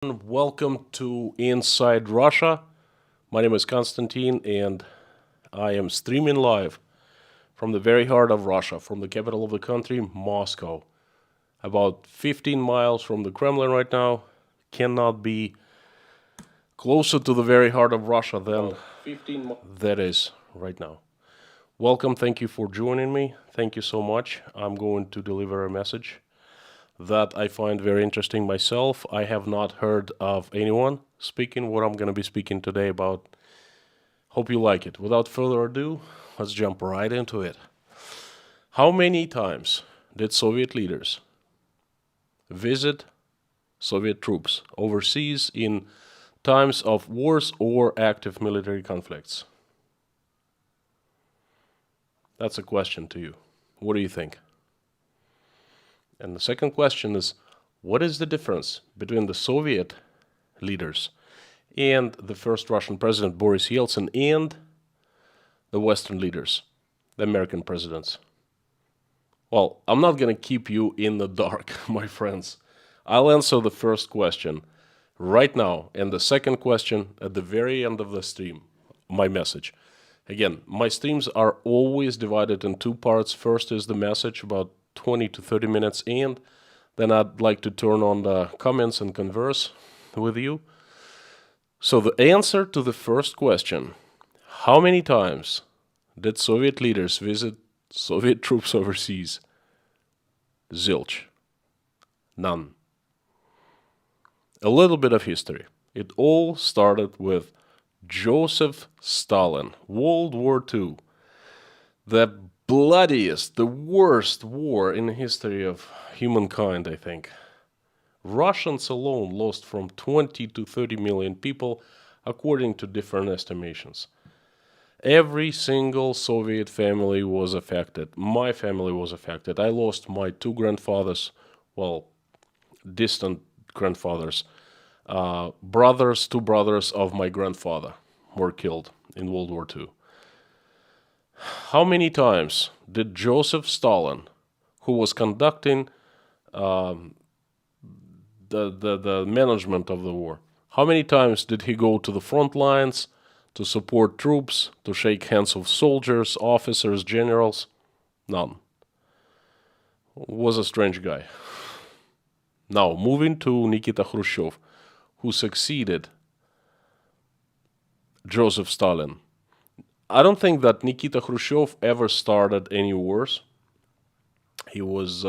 Welcome to Inside Russia. My name is Konstantin, and I am streaming live from the very heart of Russia, from the capital of the country, Moscow. About 15 miles from the Kremlin right now. Cannot be closer to the very heart of Russia than that is right now. Welcome, thank you for joining me. Thank you so much. I'm going to deliver a message that I find very interesting myself. I have not heard of anyone speaking what I'm going to be speaking today about. Hope you like it. Without further ado, let's jump right into it. How many times did Soviet leaders visit Soviet troops overseas in times of wars or active military conflicts? That's a question to you. What do you think? And the second question is, what is the difference between the Soviet leaders and the first Russian president, Boris Yeltsin, and the Western leaders, the American presidents? Well, I'm not going to keep you in the dark, my friends. I'll answer the first question right now, and the second question at the very end of the stream, my message. Again, my streams are always divided in two parts. First is the message, about 20 to 30 minutes, and then I'd like to turn on the comments and converse with you. So the answer to the first question, how many times did Soviet leaders visit Soviet troops overseas? Zilch. None. A little bit of history. It all started with Joseph Stalin, World War II, the bloodiest, the worst war in the history of humankind, I think. Russians alone lost from 20 to 30 million people, according to different estimations. Every single Soviet family was affected. My family was affected. I lost my two grandfathers, well, distant grandfathers. Two brothers of my grandfather were killed in World War II. How many times did Joseph Stalin, who was conducting the management of the war, how many times did he go to the front lines to support troops, to shake hands with soldiers, officers, generals? None. Was a strange guy. Now, moving to Nikita Khrushchev, who succeeded Joseph Stalin. I don't think that Nikita Khrushchev ever started any wars. He was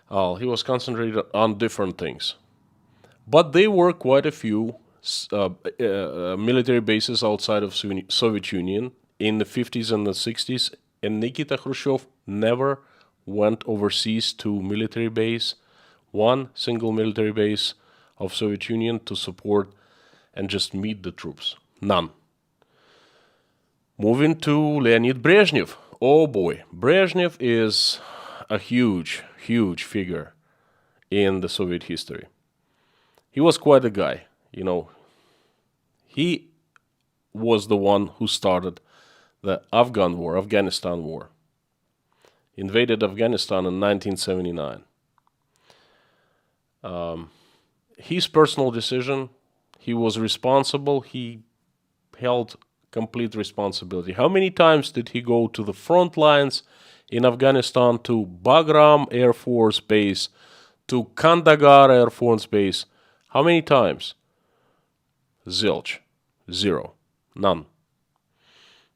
concentrated on different things. But there were quite a few military bases outside of Soviet Union in the 50s and the 60s, and Nikita Khrushchev never went overseas to military base, one single military base of Soviet Union to support and just meet the troops. None. Moving to Leonid Brezhnev. Oh boy, Brezhnev is a huge, huge figure in the Soviet history. He was quite a guy, you know. He was the one who started the Afghanistan war. Invaded Afghanistan in 1979. His personal decision, he was responsible, he held complete responsibility. How many times did he go to the front lines in Afghanistan, to Bagram Air Force Base, to Kandahar Air Force Base? How many times? Zilch. Zero. None.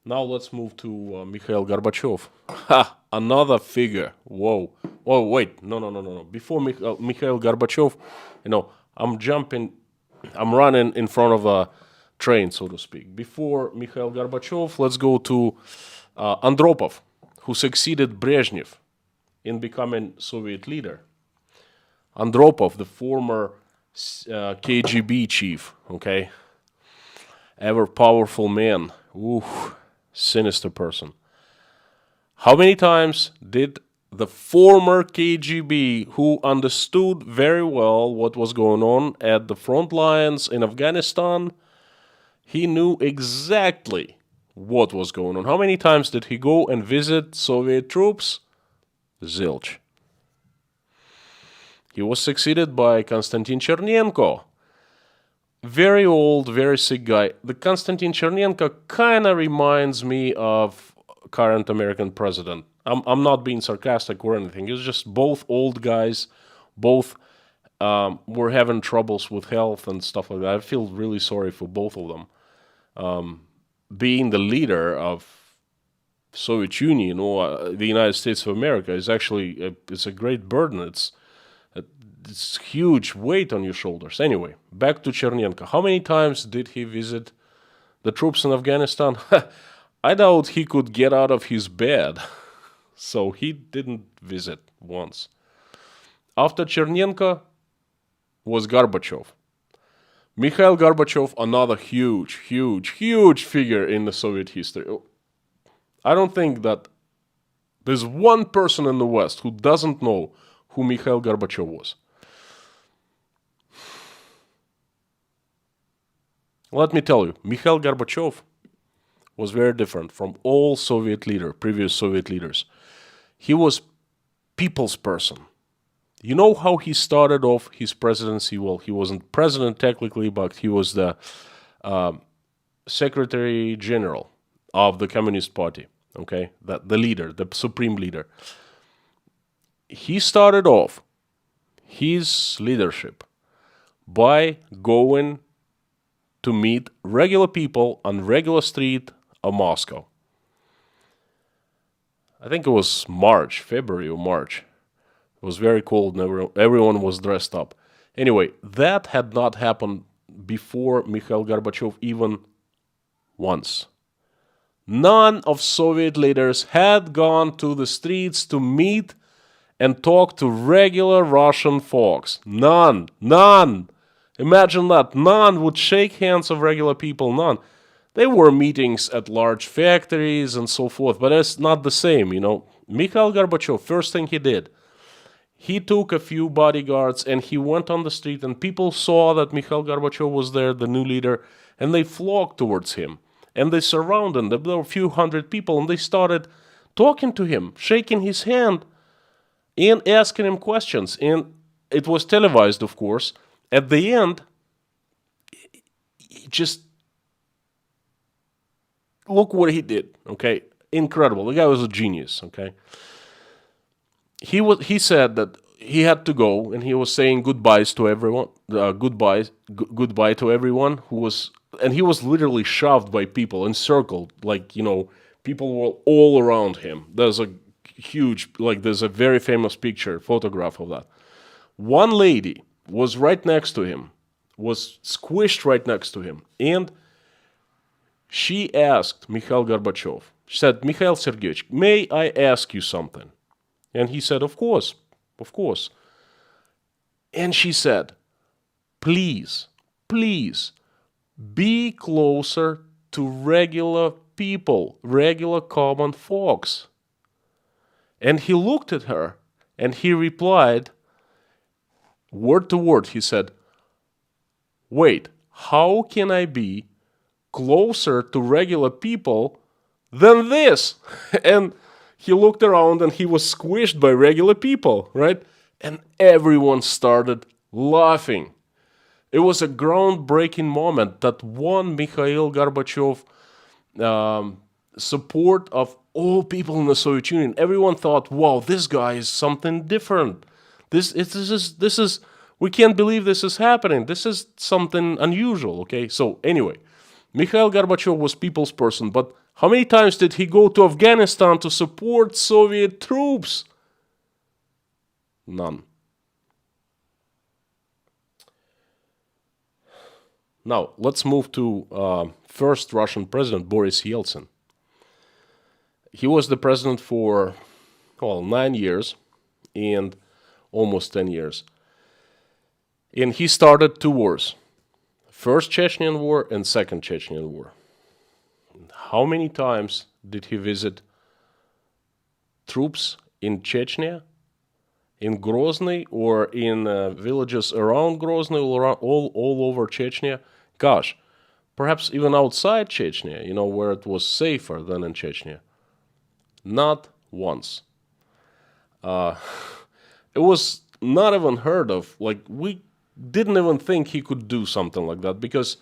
Now let's move to Mikhail Gorbachev. Ha! Another figure. Whoa. Oh, wait. No. Before Mikhail Gorbachev, I'm running in front of a train, so to speak. Before Mikhail Gorbachev, let's go to Andropov, who succeeded Brezhnev in becoming Soviet leader. Andropov, the former KGB chief, okay? Ever powerful man. Ooh, sinister person. How many times did the former KGB, who understood very well what was going on at the front lines in Afghanistan, he knew exactly what was going on. How many times did he go and visit Soviet troops? Zilch. He was succeeded by Konstantin Chernenko. Very old, very sick guy. The Konstantin Chernenko kind of reminds me of current American president. I'm not being sarcastic or anything. It's just both old guys, both were having troubles with health and stuff like that. I feel really sorry for both of them. Being the leader of Soviet Union or the United States of America is actually it's a great burden. It's huge weight on your shoulders. Anyway, back to Chernenko. How many times did he visit the troops in Afghanistan? I doubt he could get out of his bed, so he didn't visit once. After Chernenko was Gorbachev. Mikhail Gorbachev, another huge figure in the Soviet history. I don't think that there's one person in the West who doesn't know who Mikhail Gorbachev was. Let me tell you, Mikhail Gorbachev was very different from all previous Soviet leaders. He was people's person. You know how he started off his presidency? Well, he wasn't president technically, but he was the Secretary General of the Communist Party, okay? The leader, the supreme leader. He started off his leadership by going to meet regular people on regular street of Moscow. I think it was February or March. It was very cold and everyone was dressed up. Anyway, that had not happened before Mikhail Gorbachev even once. None of Soviet leaders had gone to the streets to meet and talk to regular Russian folks. None. Imagine that. None would shake hands of regular people. None. They were meetings at large factories and so forth, but it's not the same, you know. Mikhail Gorbachev, first thing he did, he took a few bodyguards and he went on the street and people saw that Mikhail Gorbachev was there, the new leader, and they flocked towards him. And they surrounded him. There were a few hundred people and they started talking to him, shaking his hand and asking him questions. And it was televised, of course. At the end, just look what he did, okay? Incredible. The guy was a genius, okay? He said that he had to go, and he was saying goodbyes to everyone, goodbye to everyone who was, and he was literally shoved by people, encircled, like, you know, people were all around him. There's a very famous photograph of that. One lady was right next to him, was squished right next to him, and she asked Mikhail Gorbachev, she said, Mikhail Sergeyevich, may I ask you something? And he said, of course. And she said, please, be closer to regular people, regular common folks. And he looked at her and he replied, word to word, he said, wait, how can I be closer to regular people than this? And he looked around and he was squished by regular people, right? And everyone started laughing. It was a groundbreaking moment that won Mikhail Gorbachev support of all people in the Soviet Union. Everyone thought, wow, this guy is something different. This is we can't believe this is happening. This is something unusual, okay? So anyway, Mikhail Gorbachev was people's person, but how many times did he go to Afghanistan to support Soviet troops? None. Now, let's move to first Russian president, Boris Yeltsin. He was the president for, 9 years and almost 10 years. And he started 2 wars. First Chechnyan War and Second Chechnyan War. How many times did he visit troops in Chechnya, in Grozny, or in villages around Grozny, all over Chechnya? Gosh, perhaps even outside Chechnya, where it was safer than in Chechnya. Not once. It was not even heard of. Like, we didn't even think he could do something like that because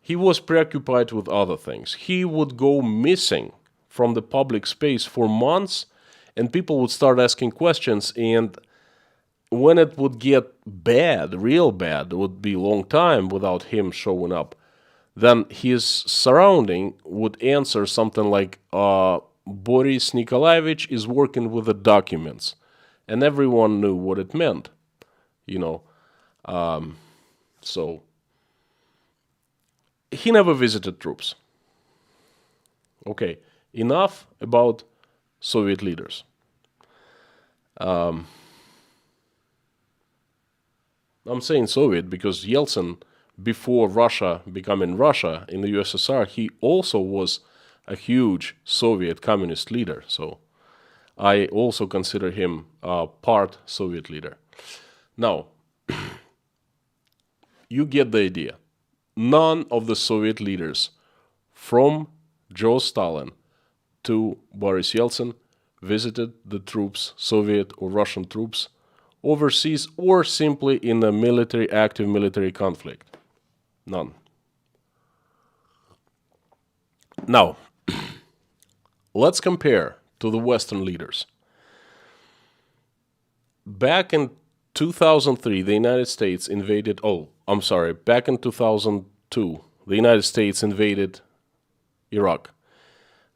he was preoccupied with other things. He would go missing from the public space for months, and people would start asking questions, and when it would get bad, real bad, it would be a long time without him showing up, then his surrounding would answer something like, Boris Nikolaevich is working with the documents. And everyone knew what it meant, you know. So he never visited troops. Okay, enough about Soviet leaders. I'm saying Soviet because Yeltsin, before Russia becoming Russia in the USSR, he also was a huge Soviet communist leader. So I also consider him a part Soviet leader. Now, you get the idea. None of the Soviet leaders, from Joe Stalin to Boris Yeltsin, visited the troops, Soviet or Russian troops, overseas or simply in a active military conflict. None. Now, let's compare to the Western leaders. Back in 2003, the United States invaded, back in 2002, the United States invaded Iraq.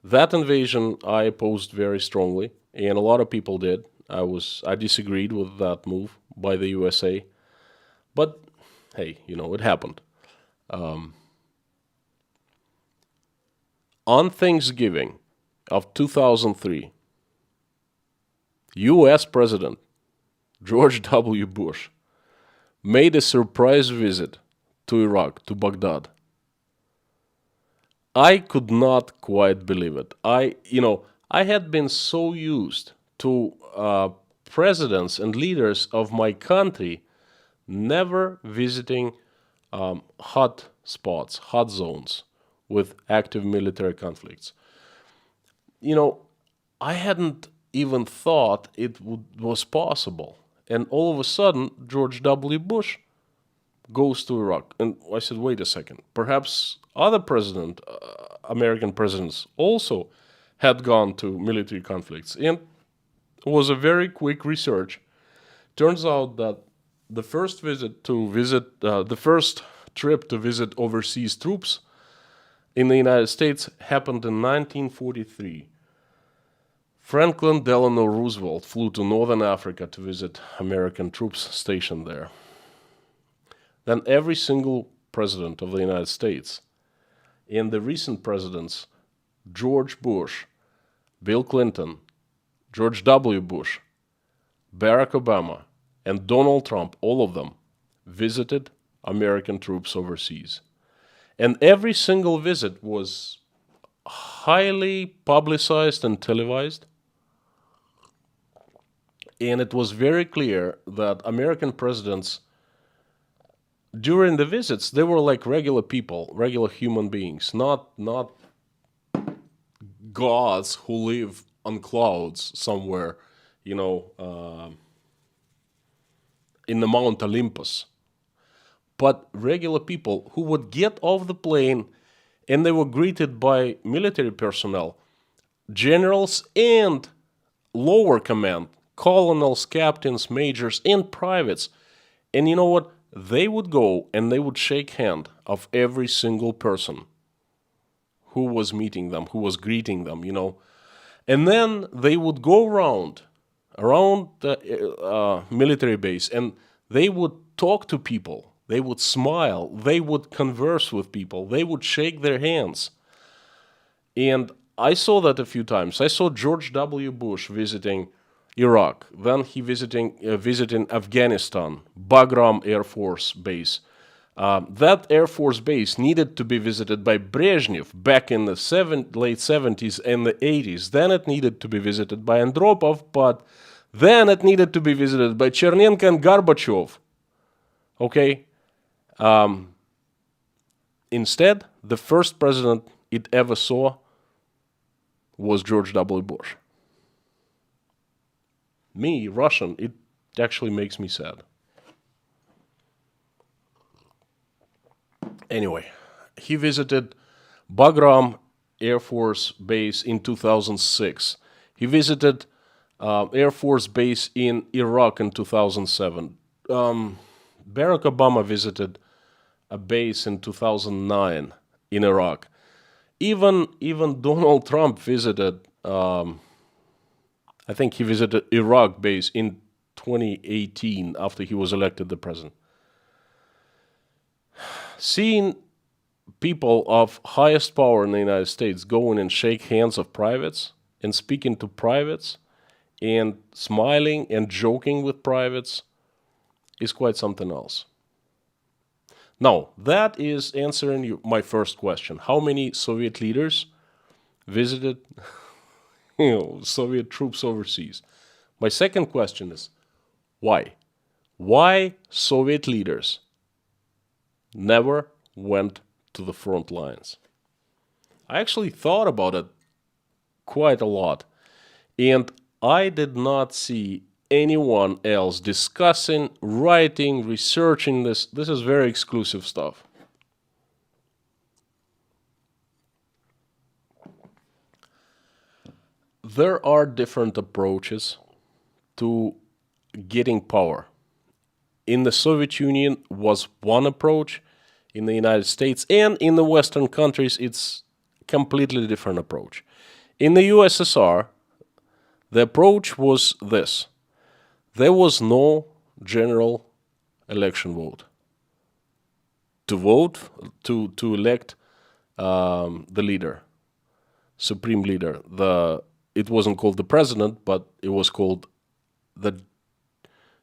That invasion I opposed very strongly, and a lot of people did. I disagreed with that move by the USA, but hey, it happened. On Thanksgiving of 2003, U.S. President George W. Bush made a surprise visit to Iraq, to Baghdad. I could not quite believe it. I had been so used to presidents and leaders of my country never visiting hot spots, hot zones with active military conflicts. I hadn't even thought it was possible. And all of a sudden, George W. Bush goes to Iraq. And I said, wait a second. Perhaps other American presidents also had gone to military conflicts. And it was a very quick research. Turns out that the first trip to visit overseas troops in the United States happened in 1943. Franklin Delano Roosevelt flew to Northern Africa to visit American troops stationed there. Then every single president of the United States, and the recent presidents, George Bush, Bill Clinton, George W. Bush, Barack Obama, and Donald Trump, all of them, visited American troops overseas. And every single visit was highly publicized and televised. And it was very clear that American presidents, during the visits, they were like regular people, regular human beings, not gods who live on clouds somewhere, in the Mount Olympus. But regular people who would get off the plane and they were greeted by military personnel, generals and lower command, colonels, captains, majors, and privates. And you know what? They would go and they would shake hand of every single person who was meeting them, who was greeting them, And then they would go around the military base, and they would talk to people. They would smile. They would converse with people. They would shake their hands. And I saw that a few times. I saw George W. Bush visiting Iraq. Then he visiting Afghanistan, Bagram Air Force Base. That Air Force Base needed to be visited by Brezhnev back in the late 70s and the 80s. Then it needed to be visited by Andropov, but then it needed to be visited by Chernenko and Gorbachev. Okay? Instead, the first president it ever saw was George W. Bush. Me, Russian, it It actually makes me sad. Anyway, he visited Bagram Air Force Base in 2006. He visited Air Force Base in Iraq in 2007. Barack Obama visited a base in 2009 in Iraq. Even Donald Trump visited. I think he visited Iraq base in 2018 after he was elected the president. Seeing people of highest power in the United States go in and shake hands of privates and speaking to privates and smiling and joking with privates is quite something else. Now, that is answering my first question. How many Soviet leaders visited Soviet troops overseas? My second question is, why? Why Soviet leaders never went to the front lines? I actually thought about it quite a lot, and I did not see anyone else discussing, writing, researching this. This is very exclusive stuff. There are different approaches to getting power. In the Soviet Union was one approach. In the United States and in the Western countries, it's completely different approach. In the USSR, the approach was this. There was no general election vote. To elect the leader, supreme leader. It wasn't called the president, but it was called the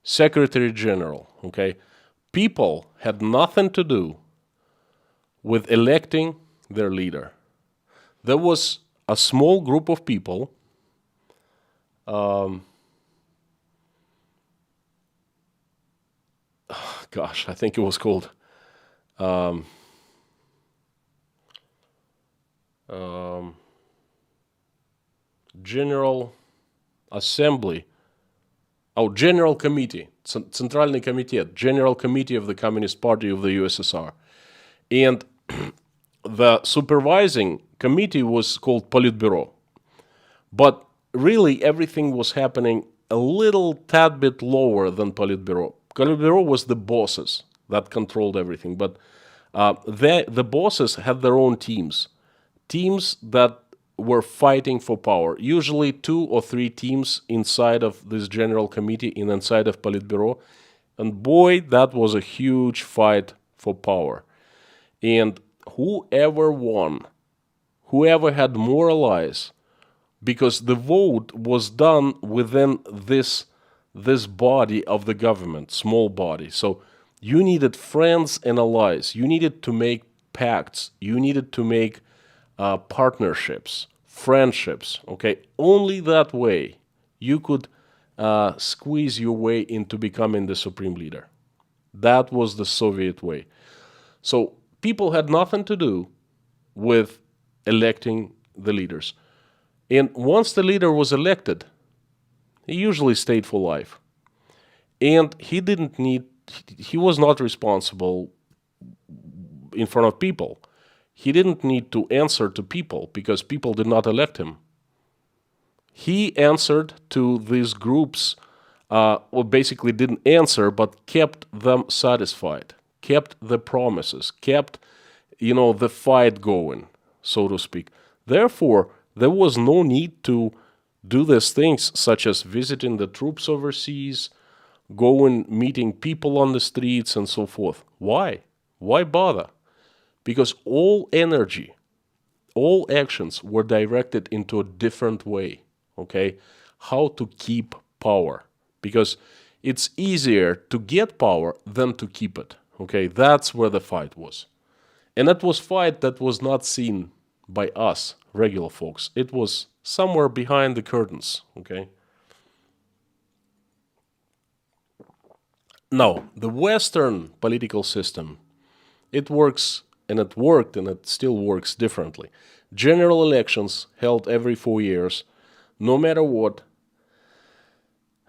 secretary general. Okay, people had nothing to do with electing their leader. There was a small group of people I think it was called General Assembly. General Committee, Центральный комитет, General Committee of the Communist Party of the USSR. And the supervising committee was called Politburo. But really, everything was happening a little tad bit lower than Politburo. Politburo was the bosses that controlled everything. But the bosses had their own teams that were fighting for power. Usually 2 or 3 teams inside of this general committee and inside of Politburo. And boy, that was a huge fight for power. And whoever won, whoever had more allies, because the vote was done within this body of the government, small body. So you needed friends and allies. You needed to make pacts. You needed to make partnerships, friendships. Okay, only that way you could squeeze your way into becoming the supreme leader. That was the Soviet way. So people had nothing to do with electing the leaders. And once the leader was elected, he usually stayed for life. And he was not responsible in front of people. He didn't need to answer to people because people did not elect him. He answered to these groups, basically didn't answer, but kept them satisfied, kept the promises, kept, the fight going, so to speak. Therefore, there was no need to do these things such as visiting the troops overseas, going meeting people on the streets and so forth. Why? Why bother? Because all energy, all actions were directed into a different way, okay? How to keep power. Because it's easier to get power than to keep it, okay? That's where the fight was. And that was fight that was not seen by us, regular folks. It was somewhere behind the curtains, okay? Now, the Western political system, it works, and it worked, and it still works differently. General elections held every 4 years, no matter what.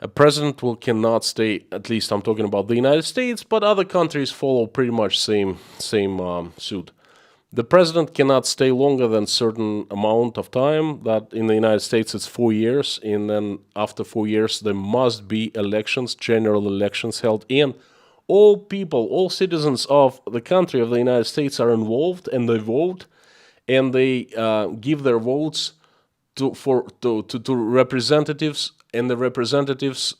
A president will cannot stay. At least I'm talking about the United States, but other countries follow pretty much same suit. The president cannot stay longer than certain amount of time. That in the United States it's 4 years, and then after 4 years there must be elections, general elections held, and all people, all citizens of the country of the United States are involved, and they vote, and they give their votes to representatives, and the representatives,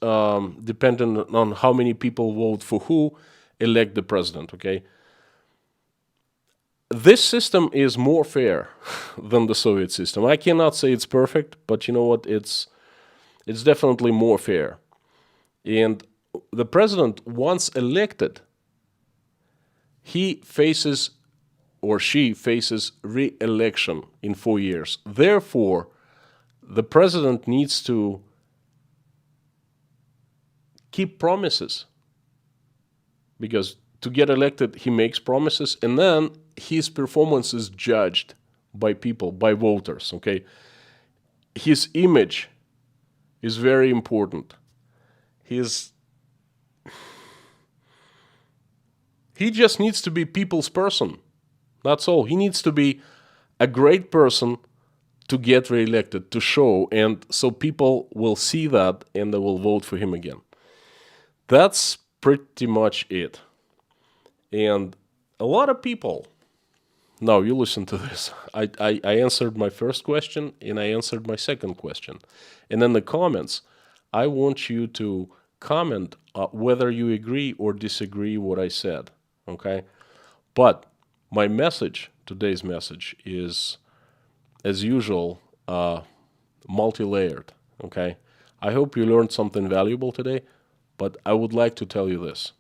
depending on how many people vote for who, elect the president. Okay, this system is more fair than the Soviet system. I cannot say it's perfect, but you know what? It's definitely more fair. And the president, once elected, he faces or she faces re-election in 4 years. Therefore, the president needs to keep promises, because to get elected, he makes promises, and then his performance is judged by people, by voters. Okay, his image is very important. He just needs to be people's person. That's all. He needs to be a great person to get reelected, to show, and so people will see that and they will vote for him again. That's pretty much it. And a lot of people, now you listen to this. I answered my first question and I answered my second question. And in the comments, I want you to comment whether you agree or disagree what I said. Okay? But my message, today's message, is, as usual, multi-layered. Okay? I hope you learned something valuable today, but I would like to tell you this.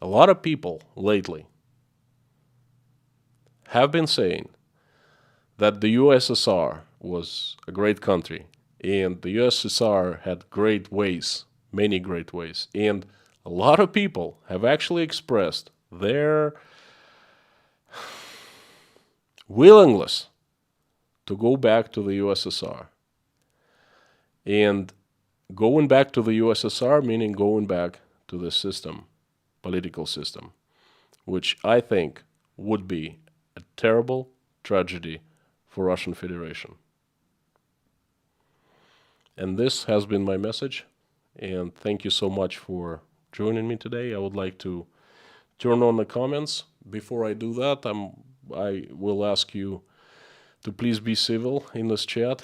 A lot of people lately have been saying that the USSR was a great country and the USSR had great ways, many great ways. And a lot of people have actually expressed their willingness to go back to the USSR. And going back to the USSR meaning going back to the system, political system, which I think would be a terrible tragedy for Russian Federation. And this has been my message, and thank you so much for joining me today. I would like to turn on the comments. Before I do that, I will ask you to please be civil in this chat.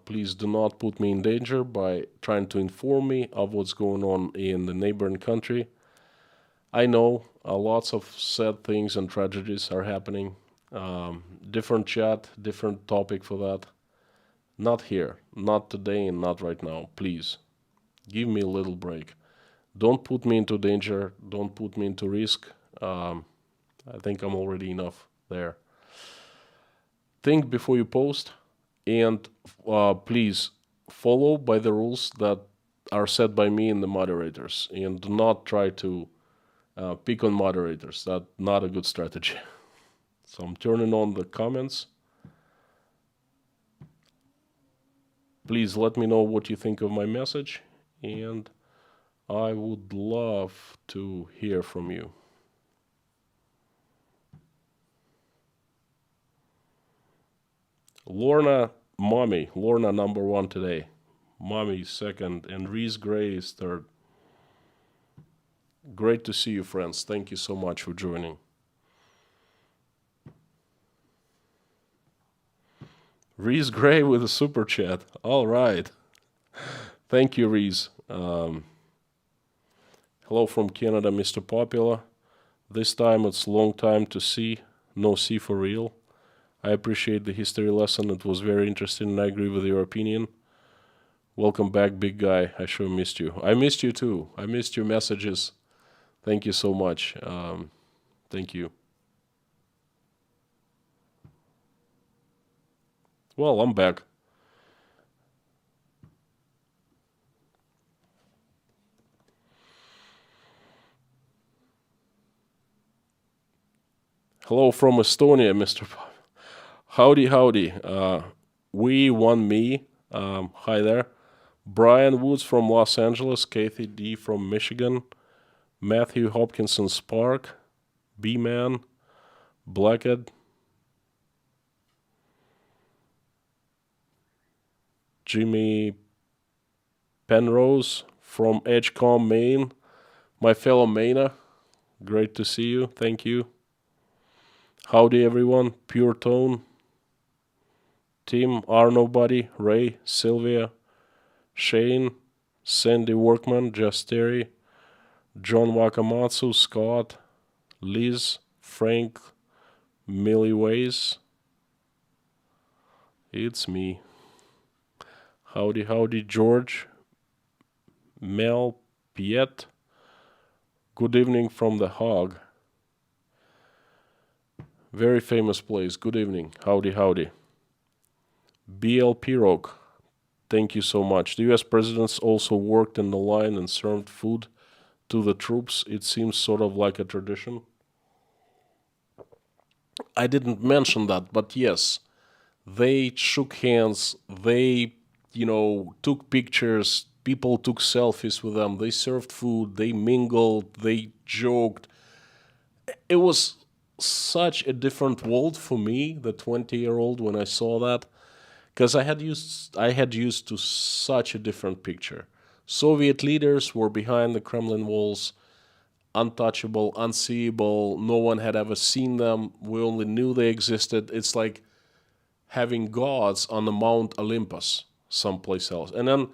Please do not put me in danger by trying to inform me of what's going on in the neighboring country. I know lots of sad things and tragedies are happening. Different chat, different topic for that. Not here, not today, and not right now. Please, give me a little break. Don't put me into danger. Don't put me into risk. I think I'm already enough there. Think before you post, and please follow by the rules that are set by me and the moderators, and do not try to pick on moderators. That's not a good strategy. So I'm turning on the comments. Please let me know what you think of my message, and I would love to hear from you. Lorna, Mommy, Lorna number 1 today. Mommy second, and Reese Gray is third. Great to see you, friends. Thank you so much for joining. Reese Gray with a super chat. All right. Thank you, Reese. Hello from Canada, Mr. Popular. This time it's long time to see. No see for real. I appreciate the history lesson. It was very interesting and I agree with your opinion. Welcome back, big guy. I sure missed you. I missed you too. I missed your messages. Thank you so much. Thank you. Well, I'm back. Hello from Estonia, Mr. Howdy, howdy. We won me. Hi there. Brian Woods from Los Angeles, Kathy D from Michigan, Matthew Hopkinson Spark, B-Man, Blackhead, Jimmy Penrose from Edgecombe, Maine, my fellow Mainer, great to see you, thank you. Howdy everyone, Pure Tone, Tim, R Nobody, Ray, Sylvia, Shane, Sandy Workman, Just Terry, John Wakamatsu, Scott, Liz, Frank, Millie Ways. It's me. Howdy, howdy, George, Mel, Piet. Good evening from the Hog. Very famous place. Good evening. Howdy, howdy. BL Pirog. Thank you so much. The US presidents also worked in the line and served food to the troops. It seems sort of like a tradition. I didn't mention that, but yes, they shook hands. They, took pictures. People took selfies with them. They served food. They mingled. They joked. It was such a different world for me, the 20-year-old, when I saw that, because I had used to such a different picture. Soviet leaders were behind the Kremlin walls, untouchable, unseeable. No one had ever seen them. We only knew they existed. It's like having gods on the Mount Olympus someplace else. And then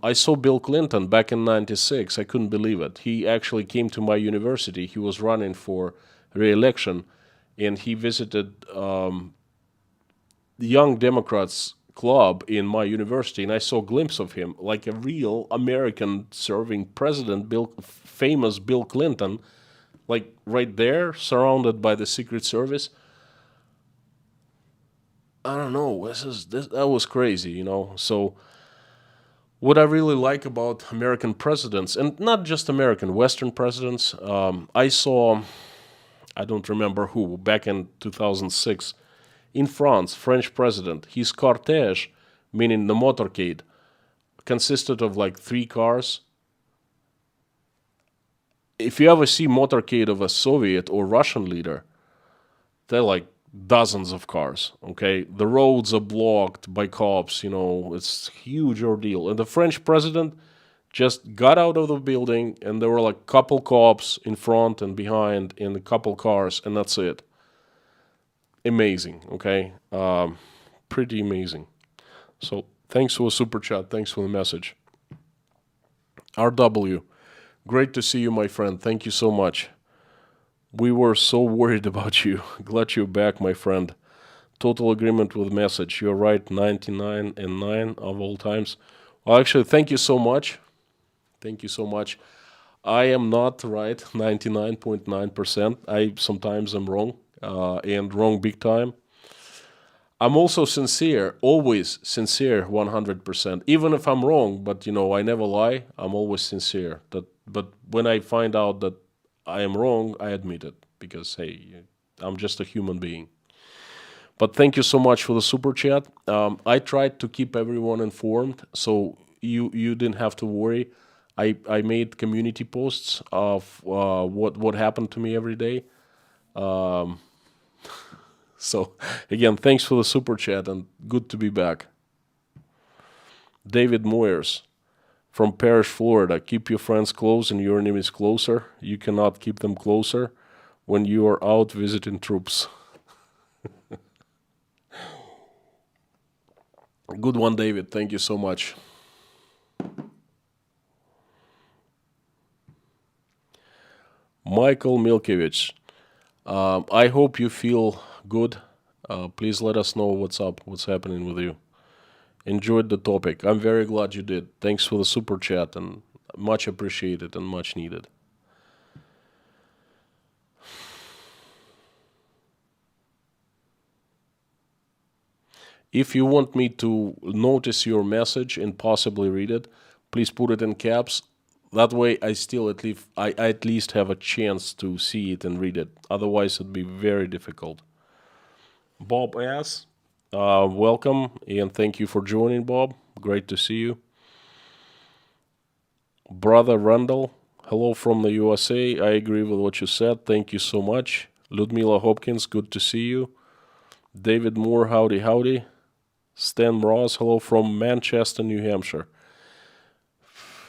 I saw Bill Clinton back in '96. I couldn't believe it. He actually came to my university. He was running for re-election, and he visited the Young Democrats club in my university, and I saw a glimpse of him, like a real American serving president, famous Bill Clinton, like right there, surrounded by the Secret Service. I don't know. That was crazy, So what I really like about American presidents, and not just American, Western presidents, I saw, I don't remember who, back in 2006, in France, French president, his cortege, meaning the motorcade, consisted of like 3 cars. If you ever see motorcade of a Soviet or Russian leader, they're like dozens of cars, okay? The roads are blocked by cops, it's a huge ordeal. And the French president just got out of the building, and there were like a couple cops in front and behind and a couple cars, and that's it. Amazing, okay? Pretty amazing. So thanks for the super chat. Thanks for the message. RW, great to see you, my friend. Thank you so much. We were so worried about you. Glad you're back, my friend. Total agreement with message. You're right, 99 and 9 of all times. Well, actually, thank you so much. Thank you so much. I am not right 99.9%. I sometimes am wrong, and wrong big time. I'm also sincere, always sincere 100%. Even if I'm wrong, but I never lie. I'm always sincere. But when I find out that I am wrong, I admit it, because hey, I'm just a human being. But thank you so much for the super chat. I tried to keep everyone informed, so you didn't have to worry. I made community posts of what happened to me every day. So again, thanks for the super chat, and good to be back. David Moyers from Parrish, Florida. Keep your friends close and your enemies closer. You cannot keep them closer when you are out visiting troops. Good one, David. Thank you so much. Michael Milkevich. I hope you feel good. Please let us know what's up, what's happening with you. Enjoyed the topic. I'm very glad you did. Thanks for the super chat, and much appreciated and much needed. If you want me to notice your message and possibly read it, please put it in caps. That way I at least have a chance to see it and read it. Otherwise it'd be very difficult. Bob S., welcome, and thank you for joining, Bob. Great to see you. Brother Randall, hello from the USA. I agree with what you said. Thank you so much. Ludmila Hopkins, good to see you. David Moore, howdy, howdy. Stan Ross, hello from Manchester, New Hampshire.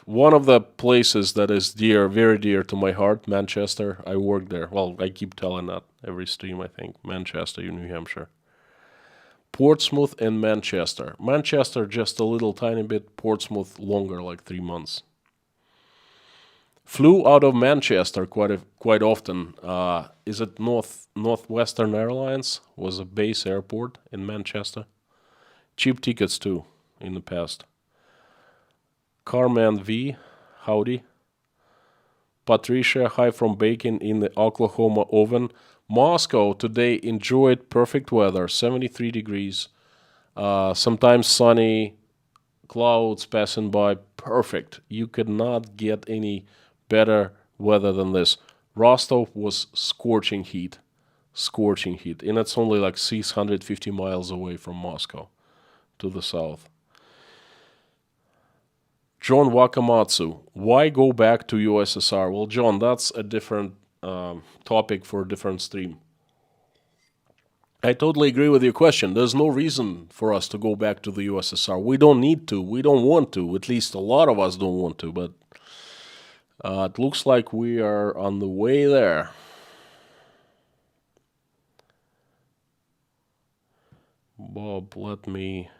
One of the places that is dear, very dear to my heart, Manchester. I work there. Well, I keep telling that every stream, I think. Manchester, New Hampshire. Portsmouth and Manchester. Manchester just a little tiny bit. Portsmouth longer, like 3 months. Flew out of Manchester quite often. Is it Northwestern Airlines? Was a base airport in Manchester. Cheap tickets too in the past. Carman V, howdy. Patricia, hi from Bacon in the Oklahoma oven. Moscow today enjoyed perfect weather, 73 degrees. Sometimes sunny, clouds passing by, perfect. You could not get any better weather than this. Rostov was scorching heat, and it's only like 650 miles away from Moscow to the south. John Wakamatsu, why go back to USSR? Well, John, that's a different topic for a different stream. I totally agree with your question. There's no reason for us to go back to the USSR. We don't need to. We don't want to. At least a lot of us don't want to, but it looks like we are on the way there. Bob, let me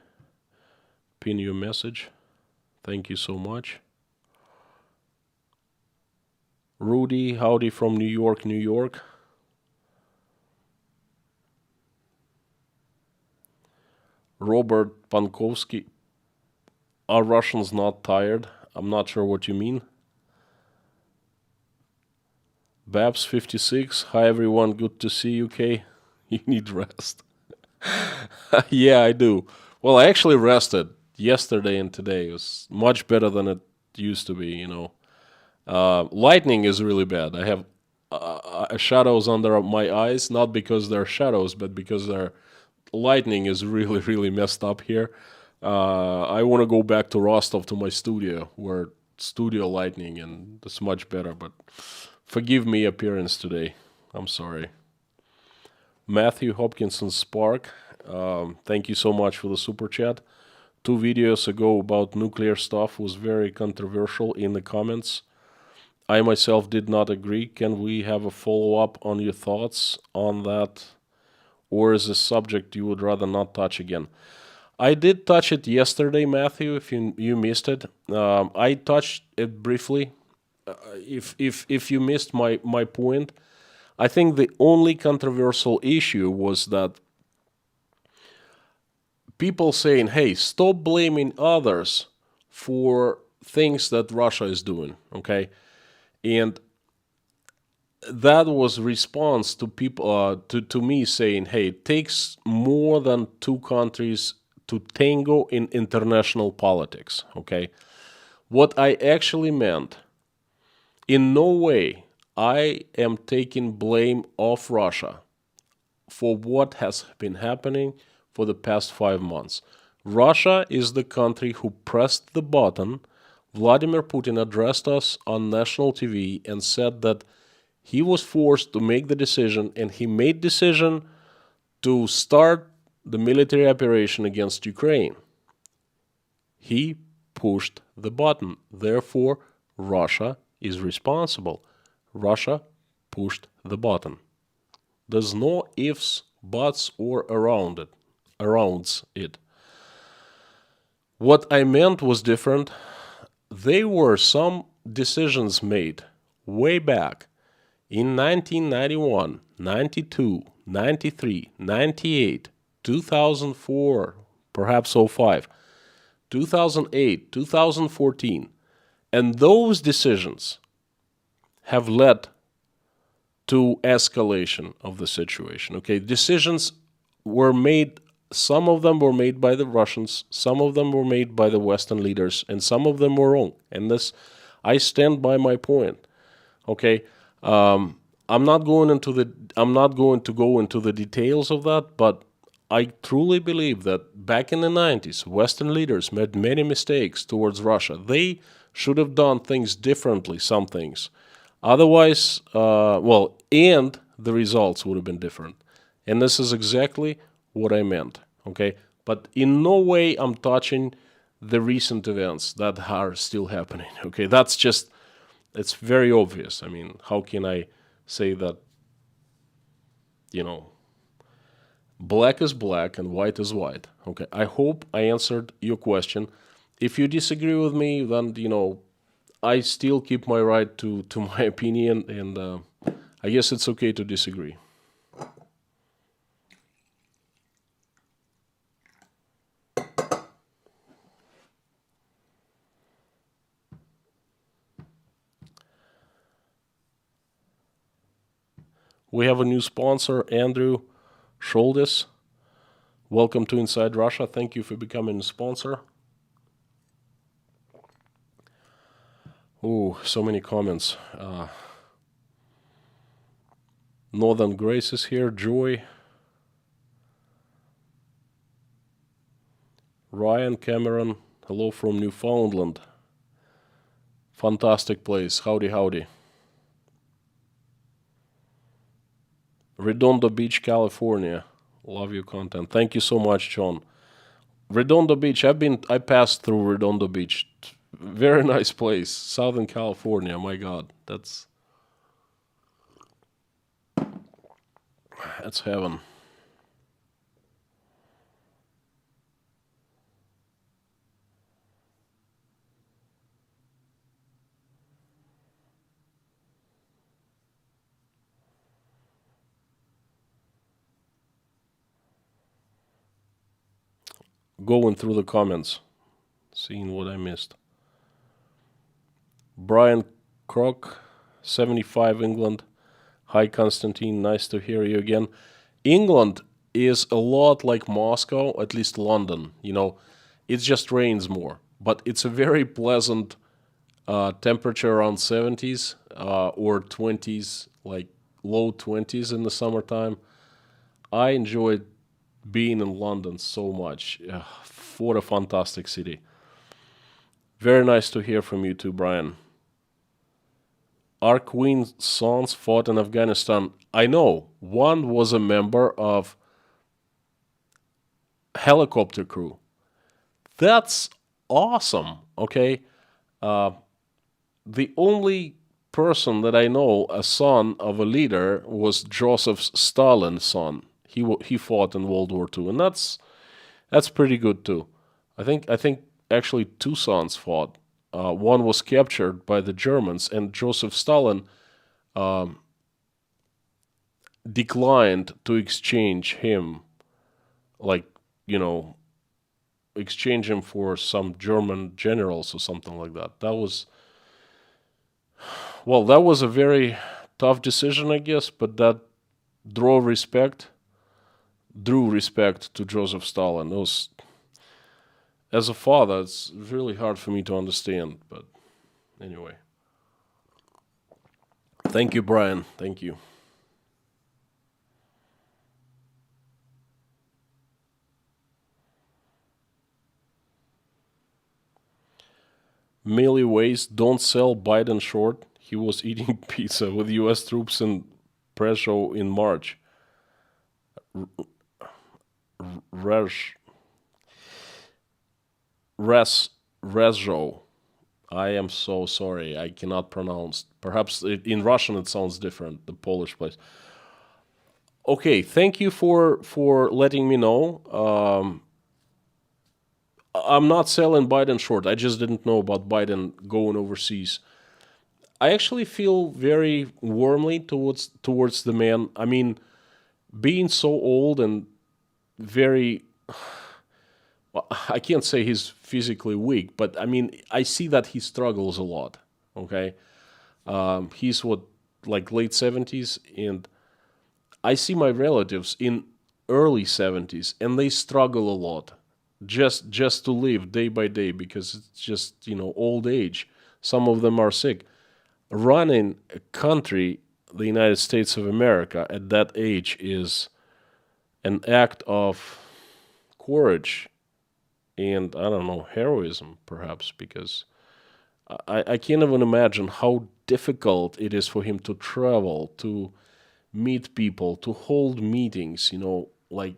pin your message. Thank you so much. Rudy, howdy from New York, New York. Robert Pankovsky. Are Russians not tired? I'm not sure what you mean. Babs 56. Hi everyone, good to see you, Kay. You need rest. Yeah, I do. Well, I actually rested yesterday and today. It was much better than it used to be, Lightning is really bad. I have shadows under my eyes, not because they're shadows, but because their lightning is really, really messed up here. I want to go back to Rostov to my studio, where studio lightning, and it's much better, but forgive me appearance today. I'm sorry. Matthew Hopkinson Spark, thank you so much for the super chat. 2 videos ago about nuclear stuff was very controversial in the comments. I myself did not agree. Can we have a follow-up on your thoughts on that? Or is a subject you would rather not touch again? I did touch it yesterday, Matthew, if you missed it. I touched it briefly. If you missed my point, I think the only controversial issue was that people saying, hey, stop blaming others for things that Russia is doing, okay? And that was response to people to me saying, hey, it takes more than 2 countries to tango in international politics, okay? What I actually meant, in no way I am taking blame off Russia for what has been happening for the past 5 months. Russia is the country who pressed the button. Vladimir Putin addressed us on national TV and said that he was forced to make the decision, and he made decision to start the military operation against Ukraine. He pushed the button. Therefore, Russia is responsible. Russia pushed the button. There's no ifs, buts, or arounds it. What I meant was different. There were some decisions made way back in 1991, 92, 93, 98, 2004, perhaps 05, 2008, 2014, and those decisions have led to escalation of the situation. Okay, decisions were made. Some of them were made by the Russians, some of them were made by the Western leaders, and some of them were wrong. And this, I stand by my point. Okay, I'm not going to go into the details of that, but I truly believe that back in the 90s, Western leaders made many mistakes towards Russia. They should have done things differently, some things. Otherwise, and the results would have been different. And this is exactly what I meant, okay? But in no way I'm touching the recent events that are still happening, okay? That's just, it's very obvious. I mean, how can I say that, you know, black is black and white is white? Okay, I hope I answered your question. If you disagree with me, then, I still keep my right to my opinion, and I guess it's okay to disagree. We have a new sponsor, Andrew Scholdes. Welcome to Inside Russia. Thank you for becoming a sponsor. Oh, so many comments. Northern Grace is here. Joy. Ryan Cameron. Hello from Newfoundland. Fantastic place. Howdy, howdy. Redondo Beach, California. Love your content. Thank you so much, John. Redondo Beach. I passed through Redondo Beach. Very nice place. Southern California. My God, that's heaven. Going through the comments, seeing what I missed. Brian Croc, 75 England. Hi Constantine, nice to hear you again. England is a lot like Moscow, at least London. It just rains more, but it's a very pleasant temperature around 70s or 20s, like low 20s in the summertime. I enjoyed being in London so much. What a fantastic city. Very nice to hear from you too, Brian. Our Queen's sons fought in Afghanistan. I know. One was a member of helicopter crew. That's awesome, okay? The only person that I know, a son of a leader, was Joseph Stalin's son. He fought in World War II, and that's pretty good too. I think actually two sons fought. One was captured by the Germans, and Joseph Stalin declined to exchange him, like, exchange him for some German generals or something like that. That was a very tough decision, I guess, but that drew respect to Joseph Stalin. As a father, it's really hard for me to understand, but anyway. Thank you, Brian. Thank you. Millie Ways, don't sell Biden short. He was eating pizza with U.S. troops in press show in March. Rezho. I am so sorry. I cannot pronounce. Perhaps in Russian it sounds different, the Polish place. Okay, thank you for letting me know. I'm not selling Biden short. I just didn't know about Biden going overseas. I actually feel very warmly towards the man. I mean, being so old and very, well, I can't say he's physically weak, but I mean, I see that he struggles a lot. Okay, he's like late 70s, and I see my relatives in early 70s, and they struggle a lot just to live day by day because it's just old age. Some of them are sick. Running a country, the United States of America, at that age is an act of courage and, I don't know, heroism, perhaps, because I can't even imagine how difficult it is for him to travel, to meet people, to hold meetings, like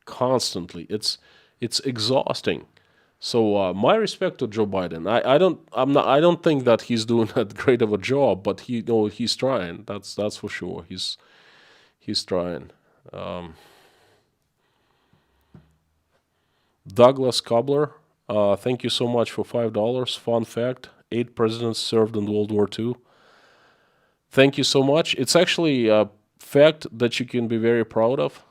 constantly. It's exhausting. So my respect to Joe Biden. I don't think that he's doing that great of a job, but he's trying. That's for sure. He's trying. Douglas Cobbler, thank you so much for $5. Fun fact: 8 presidents served in World War II. Thank you so much. It's actually a fact that you can be very proud of.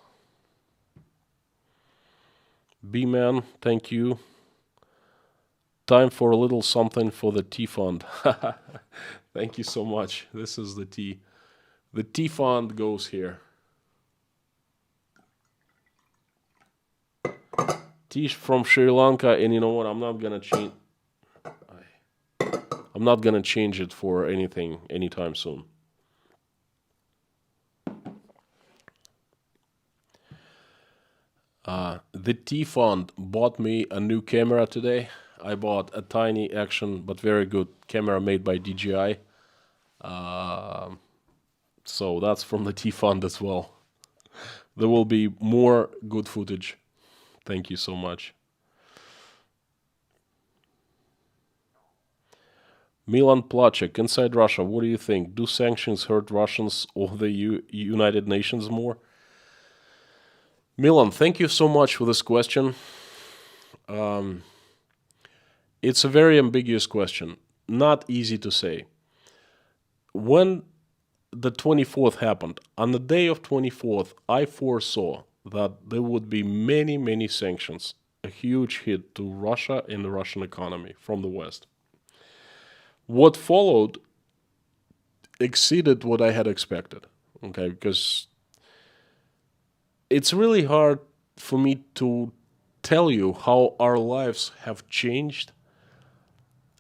B-Man, thank you. Time for a little something for the T Fund. Thank you so much. This is the T. The T Fund goes here. T from Sri Lanka, and you know what? I'm not gonna change it for anything anytime soon. The T Fund bought me a new camera today. I bought a tiny action but very good camera made by DJI. So that's from the T Fund as well. There will be more good footage. Thank you so much. Milan Placek, Inside Russia, what do you think? Do sanctions hurt Russians or the United Nations more? Milan, thank you so much for this question. It's a very ambiguous question. Not easy to say. When the 24th happened, on the day of 24th, I foresaw that there would be many, many sanctions, a huge hit to Russia and the Russian economy from the West. What followed exceeded what I had expected, okay, because it's really hard for me to tell you how our lives have changed,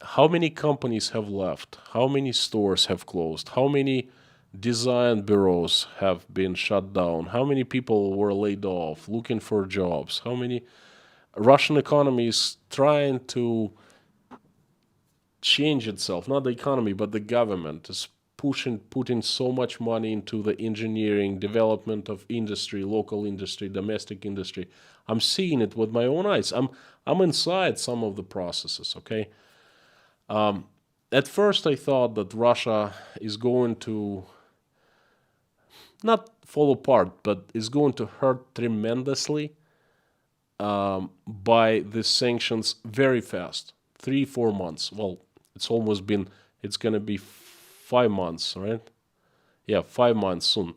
how many companies have left, how many stores have closed, how many design bureaus have been shut down, how many people were laid off looking for jobs, how many Russian economy is trying to change itself, not the economy, but the government is putting so much money into the engineering, development of industry, local industry, domestic industry. I'm seeing it with my own eyes. I'm inside some of the processes, okay? At first I thought that Russia is going to not fall apart, but is going to hurt tremendously by the sanctions very fast. 3-4 months. Well, it's going to be 5 months, right? Yeah, 5 months soon.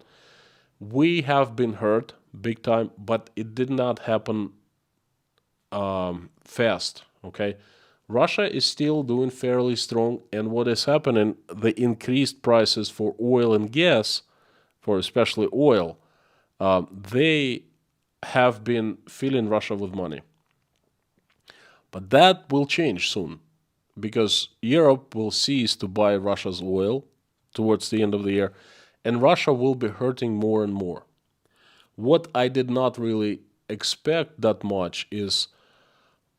We have been hurt big time, but it did not happen fast, okay? Russia is still doing fairly strong, and what is happening, the increased prices for oil and gas, for especially oil, they have been filling Russia with money. But that will change soon, because Europe will cease to buy Russia's oil towards the end of the year, and Russia will be hurting more and more. What I did not really expect that much is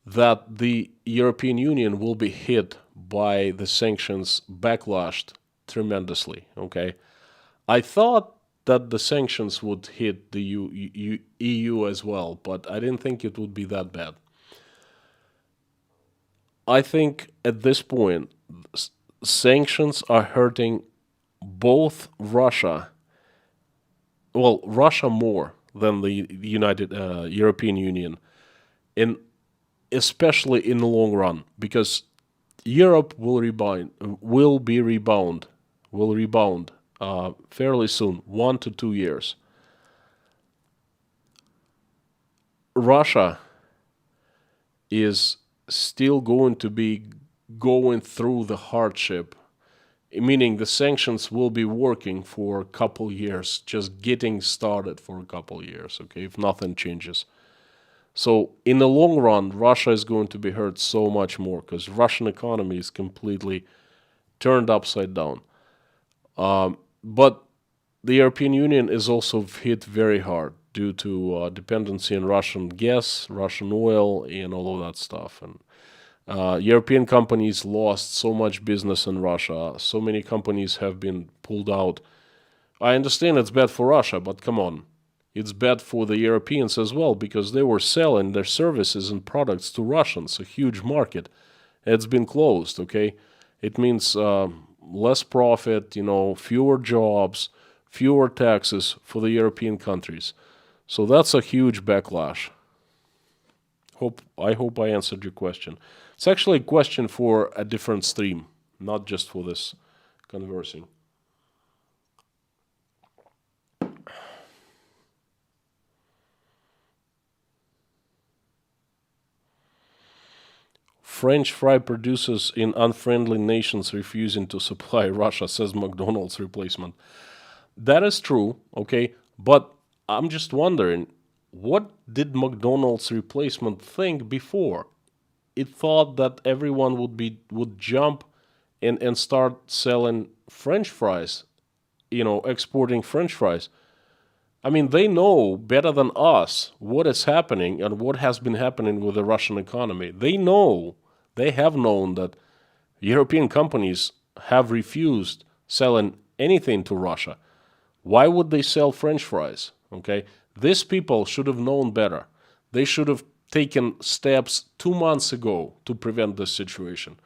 that the European Union will be hit by the sanctions backlashed tremendously, okay? I thought that the sanctions would hit the EU as well, but I didn't think it would be that bad. I think at this point, sanctions are hurting both Russia, well, Russia more than the United European Union, and especially in the long run, because Europe will rebound fairly soon, 1 to 2 years. Russia is still going to be going through the hardship, meaning the sanctions will be working for a couple years, just getting started for a couple years, okay, if nothing changes. So in the long run, Russia is going to be hurt so much more because Russian economy is completely turned upside down. But the European Union is also hit very hard. due to dependency on Russian gas, Russian oil, and all of that stuff. And European companies lost so much business in Russia. So many companies have been pulled out. I understand it's bad for Russia, but come on. It's bad for the Europeans as well, because they were selling their services and products to Russians, a huge market. It's been closed, okay? It means less profit, fewer jobs, fewer taxes for the European countries. So that's a huge backlash. I hope I answered your question. It's actually a question for a different stream, not just for this conversing. French fry producers in unfriendly nations refusing to supply Russia, says McDonald's replacement. That is true, okay, but I'm just wondering, what did McDonald's replacement think before? It thought that everyone would jump and start selling French fries, exporting French fries. I mean, they know better than us what is happening and what has been happening with the Russian economy. They have known that European companies have refused selling anything to Russia. Why would they sell French fries? Okay, these people should have known better. They should have taken steps 2 months ago to prevent this situation.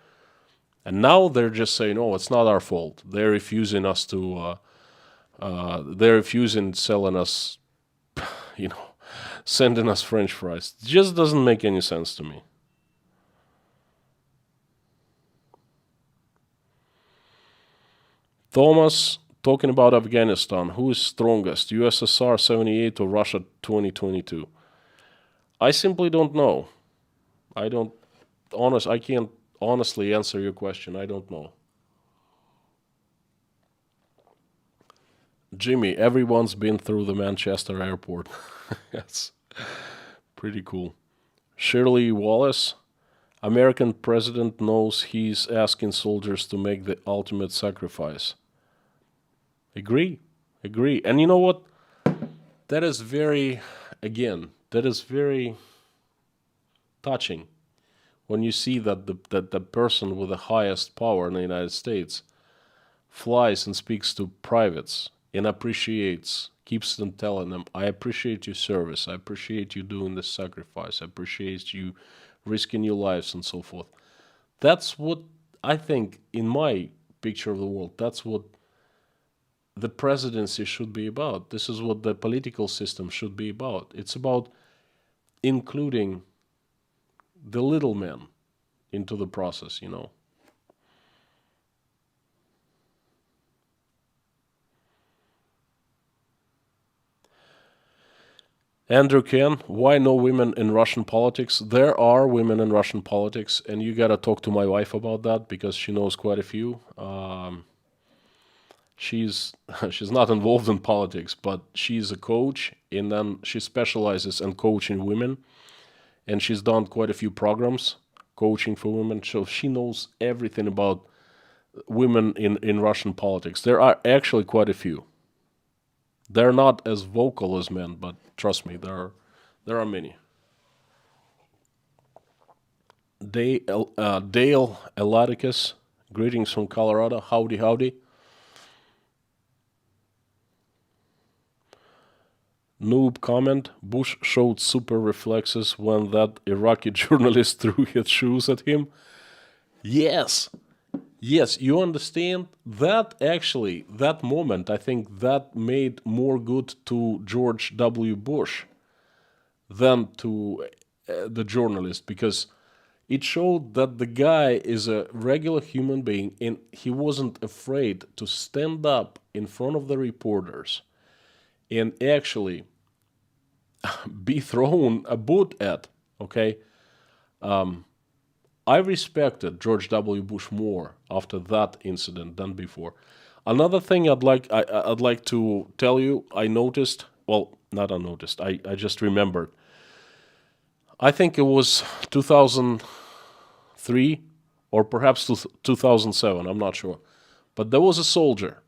And now they're just saying, "Oh, it's not our fault." They're refusing us to. They're refusing selling us, sending us French fries. It just doesn't make any sense to me. Thomas, talking about Afghanistan, who is strongest, USSR 78 or Russia 2022? I simply don't know. I can't honestly answer your question. I don't know. Jimmy, everyone's been through the Manchester airport. That's pretty cool. Shirley Wallace, American president knows he's asking soldiers to make the ultimate sacrifice. Agree. And you know what? That is very touching when you see that the person with the highest power in the United States flies and speaks to privates and keeps them telling them, "I appreciate your service. I appreciate you doing this sacrifice. I appreciate you risking your lives," and so forth. That's what I think, in my picture of the world, that's what the presidency should be about. This is what the political system should be about. It's about including the little man into the process, Andrew Ken, why no women in Russian politics? There are women in Russian politics, and you gotta talk to my wife about that because she knows quite a few. She's she's not involved in politics, but she's a coach, and then she specializes in coaching women, and she's done quite a few programs coaching for women. So she knows everything about women in Russian politics. There are actually quite a few. They're not as vocal as men, but trust me, there are many. Dale Elaticus, greetings from Colorado. Howdy. Noob comment, Bush showed super reflexes when that Iraqi journalist threw his shoes at him. Yes, you understand? That moment, I think that made more good to George W. Bush than to the journalist, because it showed that the guy is a regular human being and he wasn't afraid to stand up in front of the reporters and actually be thrown a boot at, okay? I respected George W. Bush more after that incident than before. Another thing I'd like to tell you, I noticed, well, not unnoticed, I just remembered. I think it was 2003 or perhaps 2007, I'm not sure. But there was a soldier,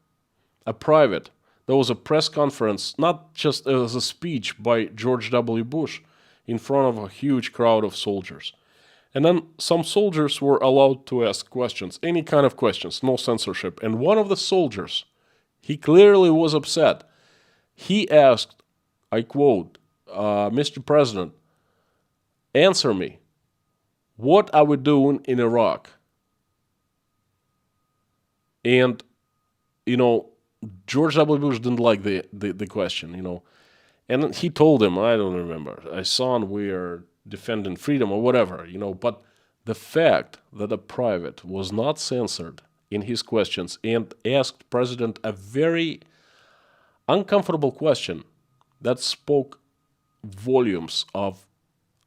a private, There was a press conference, not just it was a speech by George W. Bush in front of a huge crowd of soldiers. And then some soldiers were allowed to ask questions, any kind of questions, no censorship. And one of the soldiers, he clearly was upset. He asked, I quote, Mr. President, answer me. What are we doing in Iraq? And, George W. Bush didn't like the question, And he told him, I don't remember, son, we are defending freedom or whatever, But the fact that a private was not censored in his questions and asked President a very uncomfortable question that spoke volumes of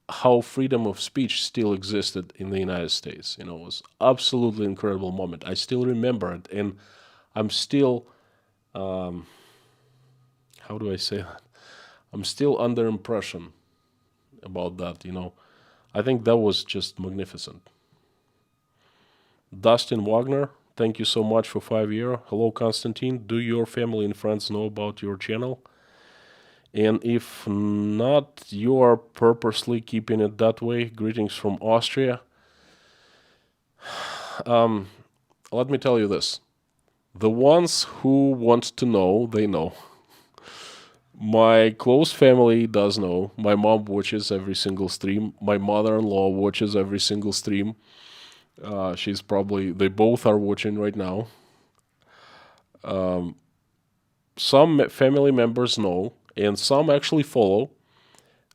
how freedom of speech still existed in the United States. It was absolutely incredible moment. I still remember it, and I'm still, how do I say that? I'm still under impression about that. I think that was just magnificent. Dustin Wagner, thank you so much for 5 years. Hello, Konstantin. Do your family and friends know about your channel? And if not, you are purposely keeping it that way. Greetings from Austria. Let me tell you this. The ones who want to know, they know. My close family does know. My mom watches every single stream. My mother-in-law watches every single stream. They both are watching right now. Some family members know, and some actually follow.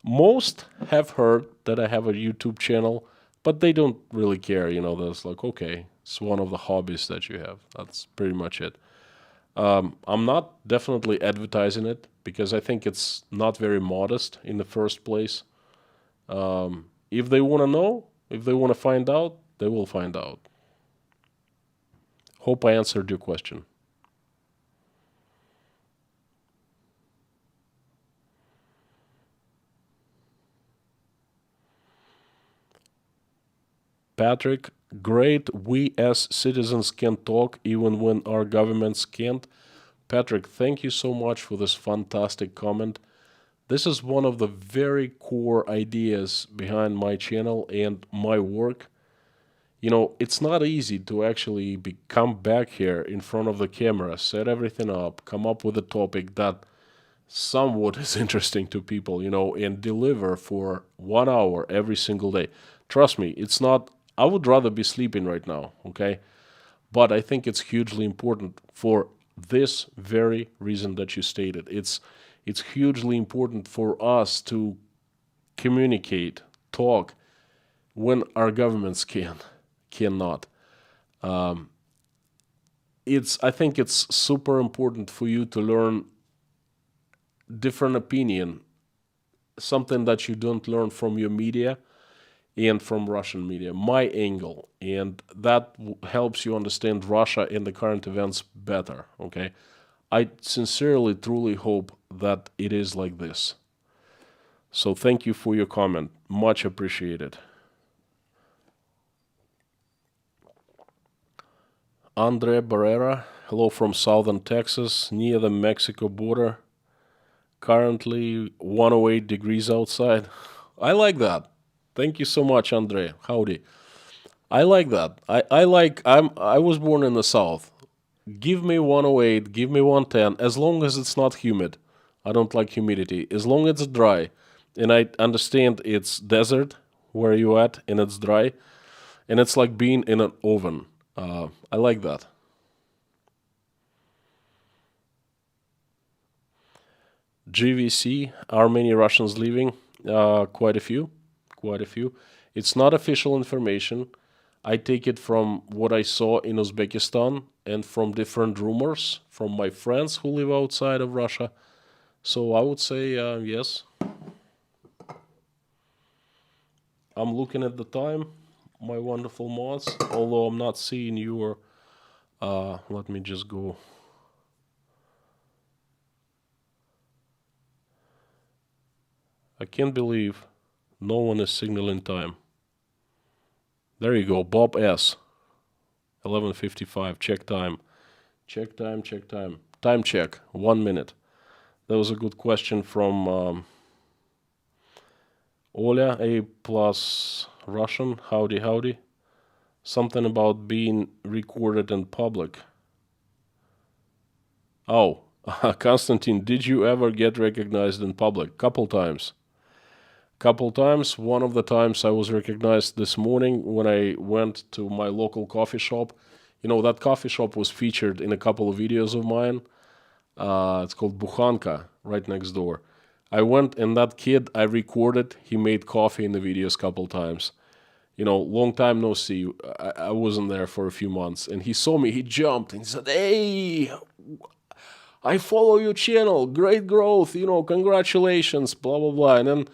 Most have heard that I have a YouTube channel, but they don't really care. That's like, okay, it's one of the hobbies that you have. That's pretty much it. I'm not definitely advertising it because I think it's not very modest in the first place. If they want to know, if they want to find out, they will find out. Hope I answered your question. Patrick, great. We as citizens can talk even when our governments can't. Patrick, thank you so much for this fantastic comment. This is one of the very core ideas behind my channel and my work. It's not easy to actually come back here in front of the camera, set everything up, come up with a topic that somewhat is interesting to people, and deliver for 1 hour every single day. Trust me, it's not. I would rather be sleeping right now, okay? But I think it's hugely important for this very reason that you stated. It's hugely important for us to communicate, talk, when our governments cannot. I think it's super important for you to learn different opinion, something that you don't learn from your media and from Russian media, my angle, and that helps you understand Russia and the current events better, okay? I sincerely, truly hope that it is like this. So thank you for your comment. Much appreciated. Andre Barrera, hello from southern Texas, near the Mexico border. Currently 108 degrees outside. I like that. Thank you so much, Andre. Howdy. I like that. I was born in the south. Give me 108, give me 110, as long as it's not humid. I don't like humidity. As long as it's dry. And I understand it's desert where you at and it's dry. And it's like being in an oven. I like that. GVC, are many Russians leaving? Quite a few. It's not official information. I take it from what I saw in Uzbekistan and from different rumors from my friends who live outside of Russia. So I would say yes. I'm looking at the time, my wonderful mods, although I'm not seeing your... let me just go... I can't believe no one is signaling time. There you go, Bob S. 11:55, check time. Check time. Time check, 1 minute. That was a good question from Oля, A plus Russian. Howdy, howdy. Something about being recorded in public. Oh, Konstantin, did you ever get recognized in public? Couple times. One of the times I was recognized this morning when I went to my local coffee shop. You know, that coffee shop was featured in a couple of videos of mine. It's called Bukhanka, right next door. I went, and that kid I recorded, he made coffee in the videos a couple times. You know, long time no see. I wasn't there for a few months. And he saw me, he jumped, and he said, hey, I follow your channel, great growth, you know, congratulations, blah, blah, blah. And then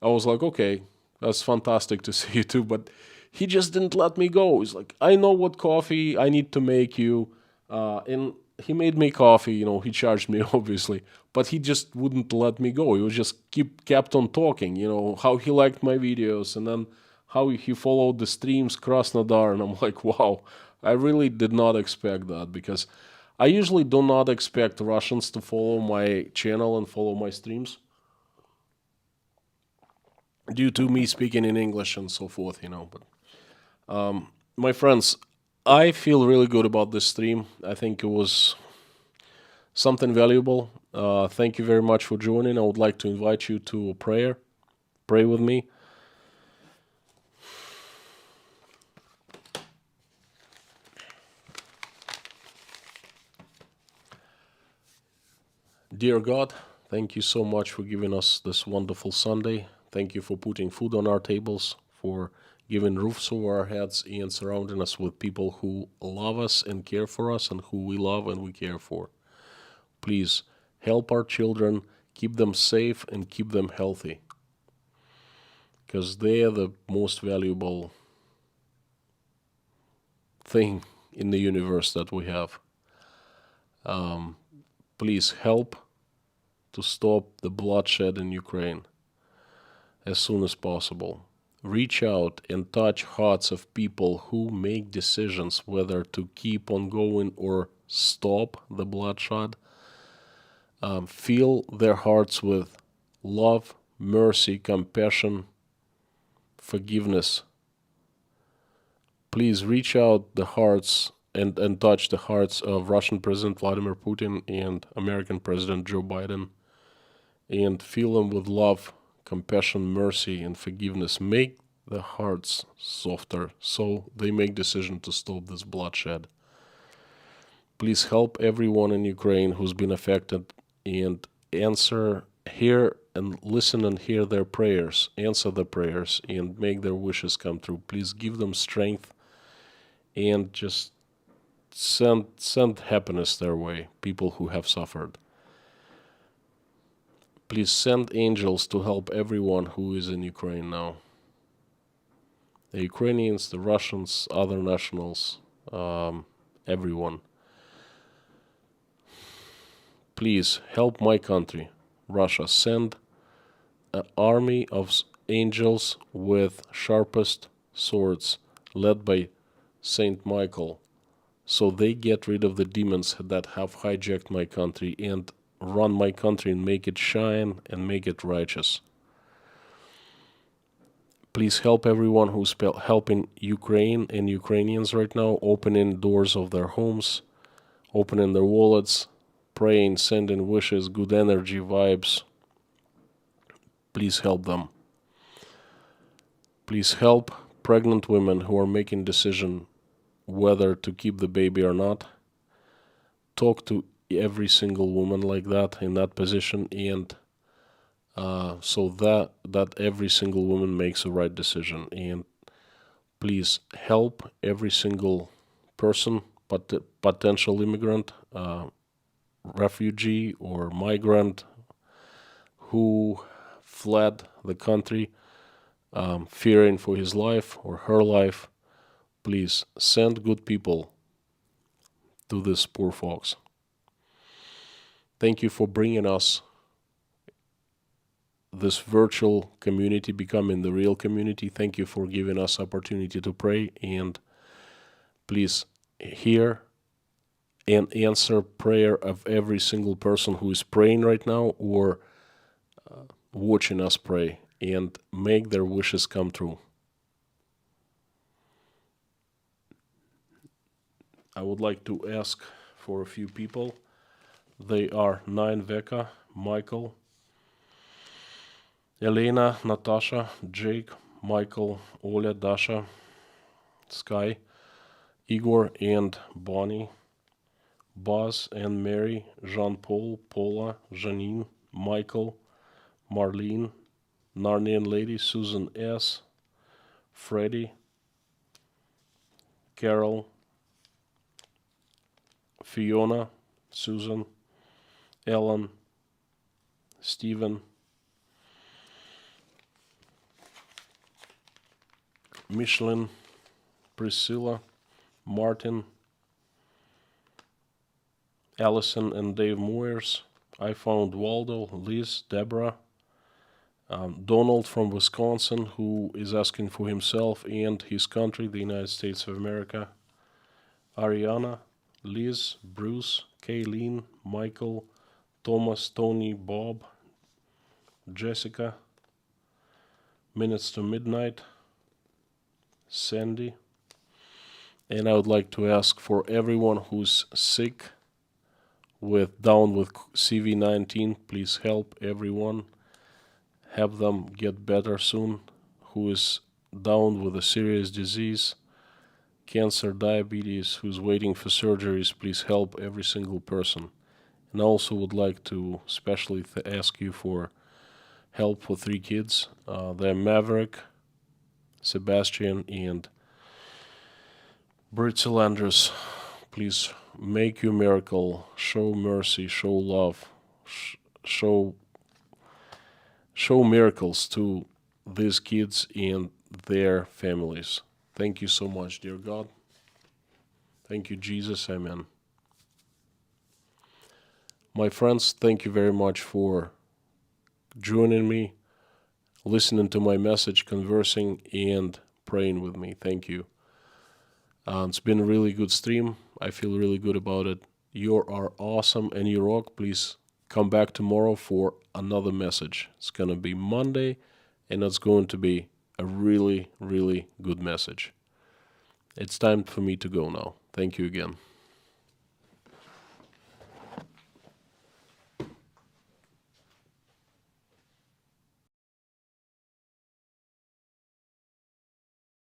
I was like, okay, that's fantastic to see you too. But he just didn't let me go. He's like, I know what coffee I need to make you. And he made me coffee, you know, he charged me obviously, but he just wouldn't let me go. He was just kept on talking, you know, how he liked my videos and then how he followed the streams Krasnodar. And I'm like, wow, I really did not expect that, because I usually do not expect Russians to follow my channel and follow my streams due to me speaking in English and so forth, you know. But my friends, I feel really good about this stream. I think it was something valuable. Thank you very much for joining. I would like to invite you to a prayer. Pray with me. Dear God, thank you so much for giving us this wonderful Sunday. Thank you for putting food on our tables, for giving roofs over our heads, and surrounding us with people who love us and care for us, and who we love and we care for. Please help our children, keep them safe and keep them healthy, because they are the most valuable thing in the universe that we have. Please help to stop the bloodshed in Ukraine as soon as possible. Reach out and touch hearts of people who make decisions whether to keep on going or stop the bloodshed. Fill their hearts with love, mercy, compassion, forgiveness. Please reach out the hearts and touch the hearts of Russian President Vladimir Putin and American President Joe Biden, and fill them with love, compassion, mercy, and forgiveness. Make the hearts softer so they make decision to stop this bloodshed. Please help everyone in Ukraine who's been affected, and hear and listen and hear their prayers, answer the prayers, and make their wishes come true. Please give them strength and just send happiness their way, people who have suffered. Please send angels to help everyone who is in Ukraine now. The Ukrainians, the Russians, other nationals, everyone. Please help my country, Russia. Send an army of angels with sharpest swords, led by Saint Michael, so they get rid of the demons that have hijacked my country and run my country and make it shine and make it righteous. Please help everyone who's helping Ukraine and Ukrainians right now, opening doors of their homes, opening their wallets, praying, sending wishes, good energy, vibes. Please help them. Please help pregnant women who are making decision whether to keep the baby or not. Talk to every single woman like that, in that position, and so that every single woman makes the right decision. And please help every single person, potential immigrant, refugee or migrant who fled the country, fearing for his life or her life. Please send good people to these poor folks. Thank you for bringing us this virtual community becoming the real community. Thank you for giving us opportunity to pray, and please hear and answer prayer of every single person who is praying right now or watching us pray, and make their wishes come true. I would like to ask for a few people. They are Nine Veka, Michael, Elena, Natasha, Jake, Michael, Oля, Dasha, Sky, Igor and Bonnie, Buzz and Mary, Jean-Paul, Paula, Janine, Michael, Marlene, Narnian Lady, Susan S., Freddie, Carol, Fiona, Susan, Ellen, Stephen, Michelin, Priscilla, Martin, Allison and Dave Moyers. I found Waldo, Liz, Deborah, Donald from Wisconsin, who is asking for himself and his country, the United States of America, Ariana, Liz, Bruce, Kayleen, Michael, Thomas, Tony, Bob, Jessica, Minutes to Midnight, Sandy. And I would like to ask for everyone who's sick down with CV-19, please help everyone. Have them get better soon. Who is down with a serious disease, cancer, diabetes, who's waiting for surgeries, please help every single person. And I also would like to especially ask you for help for 3 kids. They're Maverick, Sebastian, and Britzel Landers. Please make your miracle, show mercy, show love, show miracles to these kids and their families. Thank you so much, dear God. Thank you, Jesus. Amen. My friends, thank you very much for joining me, listening to my message, conversing, and praying with me. Thank you. It's been a really good stream. I feel really good about it. You are awesome and you rock. Please come back tomorrow for another message. It's going to be Monday, and it's going to be a really, really good message. It's time for me to go now. Thank you again.